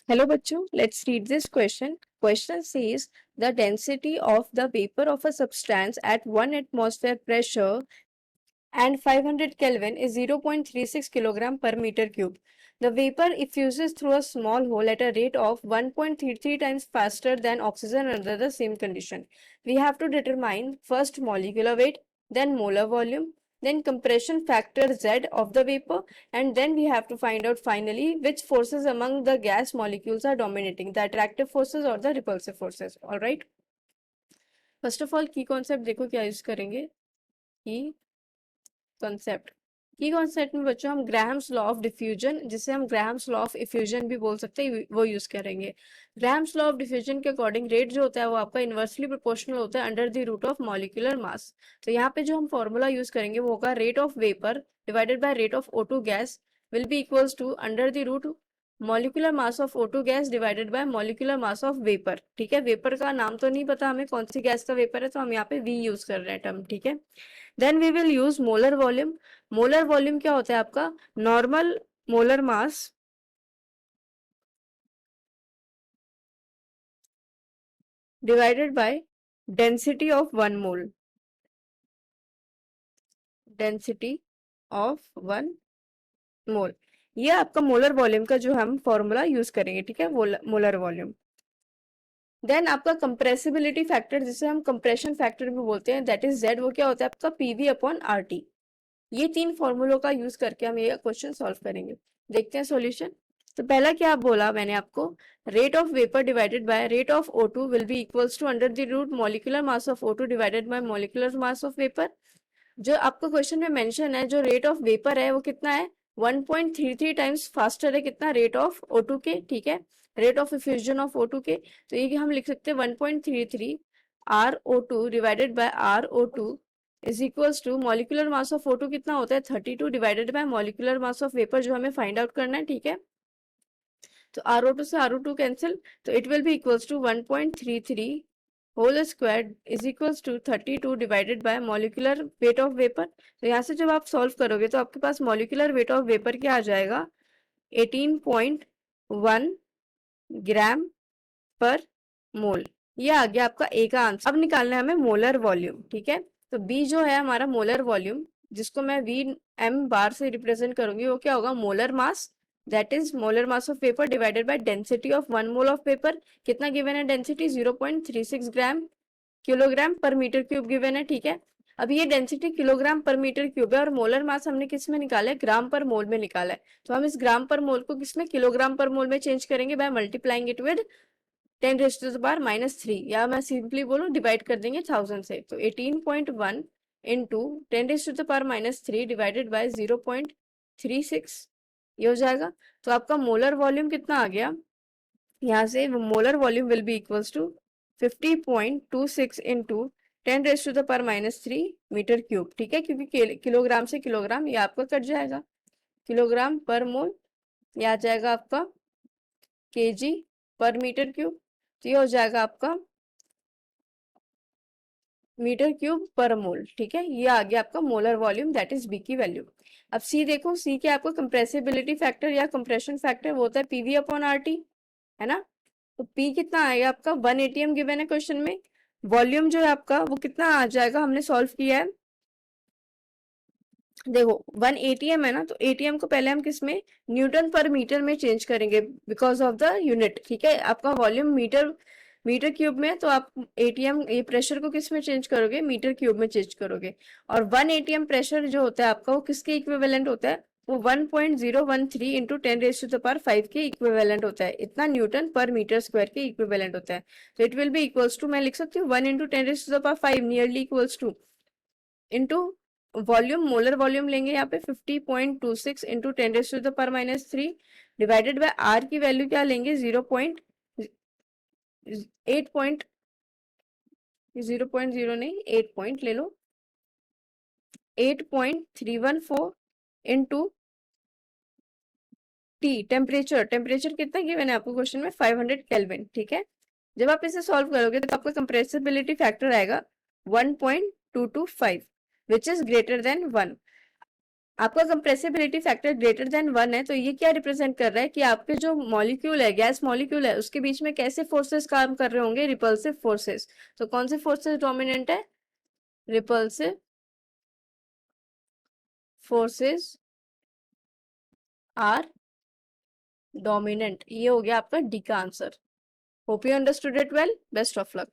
Hello bachcho, let's read this question. Question says the density of the vapor of a substance at 1 atmosphere pressure and 500 Kelvin is 0.36 kilogram per meter cube. The vapor effuses through a small hole at a rate of 1.33 times faster than oxygen under the same condition. We have to determine first molecular weight, then molar volume, then compression factor Z of the vapor, and then we have to find out finally which forces among the gas molecules are dominating, the attractive forces or the repulsive forces. All right. First of all, key concept देखो क्या use करेंगे. Key concept. की concept में बच्चों हम Graham's law of diffusion, जिसे हम Graham's law of effusion भी बोल सकते हैं, वो यूज करेंगे. ग्राहम्स लॉ ऑफ डिफ्यूजन के अकॉर्डिंग रेट जो होता है वो आपका इनवर्सली प्रोपोर्शनल होता है under the root of molecular mass. तो यहाँ पे जो हम फॉर्मूला यूज करेंगे वो होगा rate of vapour divided by rate of O2 gas will be equals to under the root molecular mass of O2 gas divided by molecular mass of vapour. ठीक है, वेपर का नाम तो नहीं पता हमें कौन सी गैस का वेपर है, तो हम यहाँ पे V यूज कर रहे हैं टर्म. ठीक है, then we will use molar volume. Molar volume क्या होता है आपका? Normal molar mass divided by density of one mole. Density of one mole, ये आपका मोलर वॉल्यूम का जो हम फॉर्मूला यूज करेंगे. ठीक है, मोलर वॉल्यूम. देन आपका कंप्रेसिबिलिटी फैक्टर, जिसे हम कंप्रेशन फैक्टर भी बोलते हैं, दैट इज Z. वो क्या होता है आपका? PV upon RT. ये तीन फॉर्मूलों का यूज करके हम ये क्वेश्चन सॉल्व करेंगे. देखते हैं सॉल्यूशन. तो पहला क्या बोला मैंने आपको? Rate of vapour divided by rate of O2 will be equals to under the root molecular mass of O2 divided by molecular mass of vapour. जो आपको क्वेश्चन में मेंशन है, जो रेट ऑफ वेपर है वो कितना है? 1.33 टाइम्स फास्टर है कितना? रेट ऑफ O2 के. ठीक है, rate of effusion of O2 के. तो ये हम लिख सकते हैं 1.33 RO2 divided by RO2 is equals to molecular mass of O2 कितना होता है? 32 divided by molecular mass of vapour, जो हमें फाइंड आउट करना है. ठीक है, तो RO2 से RO2 कैंसिल, तो it will be equals to 1.33 whole square is equals to 32 divided by molecular weight of vapour. तो यहाँ से जब आप सॉल्व करोगे तो आपके पास मॉलिक्यूलर वेट ऑफ वेपर क्या आ जाएगा? 18.1 ग्राम पर मोल. ये आ गया आपका ए का आंसर. अब निकालना है हमें मोलर वॉल्यूम. ठीक है, तो बी जो है हमारा मोलर वॉल्यूम, जिसको मैं VM बार से रिप्रेजेंट करूंगी, वो क्या होगा? Molar mass, that is molar mass of paper divided by density of one mole of paper. कितना गिवन है? डेंसिटी 0.36 ग्राम किलोग्राम पर मीटर क्यूब गिवन है. ठीक है, अब ये डेंसिटी किलोग्राम पर मीटर क्यूब है और मोलर मास हमने किस में निकाला है? ग्राम पर मोल में निकाला है. तो हम इस ग्राम पर मोल को किस में? किलोग्राम पर मोल में चेंज करेंगे बाय मल्टीप्लाइंग इट विद 10⁻⁻³ या मैं सिंपली बोलूं डिवाइड कर देंगे 1000 से. तो 18.1 इंटू 10⁻³ डिवाइडेड बाय 0.36 ये हो जाएगा. तो आपका मोलर वॉल्यूम कितना आ गया? यहाँ से molar volume will be equals to 50.26 into 10⁻³ metre cube. ठीक है, क्योंकि किलोग्राम से किलोग्राम ये आपका कट जाएगा. किलोग्राम पर मोल ये आ जाएगा आपका kg पर मीटर क्यूब. तो ये हो जाएगा आपका मीटर क्यूब पर मोल. ठीक है, ये आ गया आपका molar volume, that is B की वैल्यू. अब सी देखो, सी क्या आपका कंप्रेसिबिलिटी फैक्टर या कंप्रेशन फैक्टर वो होता है PV अपॉन RT, है ना. तो P कितना आएगा आपका? 1 ATM गिवन है क्वेश्चन में. वॉल्यूम जो है आपका वो कितना आ जाएगा? हमने सॉल्व किया है, देखो 1 ATM है ना, तो ATM को पहले हम किस में? न्यूटन पर मीटर में चेंज करेंगे बिकॉज ऑफ द यूनिट. ठीक है, आपका वॉल्यूम मीटर क्यूब में, तो आप ATM ये प्रेशर को किस में चेंज करोगे? मीटर क्यूब में चेंज करोगे. और 1 ATM प्रेशर जो होता है आपका वो किसके इक्विवेलेंट होता है? वो 1.013 इंटू 10⁻⁵ के इक्विवेलेंट होता है. इतना न्यूटन पर मीटर स्क्वायर के इक्विवेलेंट होता है. तो it will be equals to, मैं लिख सकती हूँ 1 into 10⁻⁵ nearly equals to into volume, molar volume लेंगे यहाँ पे 50.26 इंटू 10⁻³ डिवाइडेड बाय आर की वैल्यू क्या लेंगे? 0.0 नहीं 8 पॉइंट ले लो, 8.314 इंटू T टेम्परेचर कितना गिवन है आपको क्वेश्चन में? 500 केल्विन. ठीक है, जब आप इसे सॉल्व करोगे तो आपका कंप्रेसिबिलिटी फैक्टर आएगा 1.225 विच इज ग्रेटर देन 1. आपका कंप्रेसिबिलिटी फैक्टर ग्रेटर देन 1 है, तो ये क्या रिप्रेजेंट कर रहा है कि आपके जो मॉलिक्यूल है, गैस मॉलिक्यूल है, उसके बीच में कैसे फोर्सेस काम कर रहे होंगे? Repulsive forces. तो कौन से फोर्सेस डोमिनेंट है? Repulsive forces are dominant. ये हो गया आपका डी का answer. Hope you understood it well. Best of luck.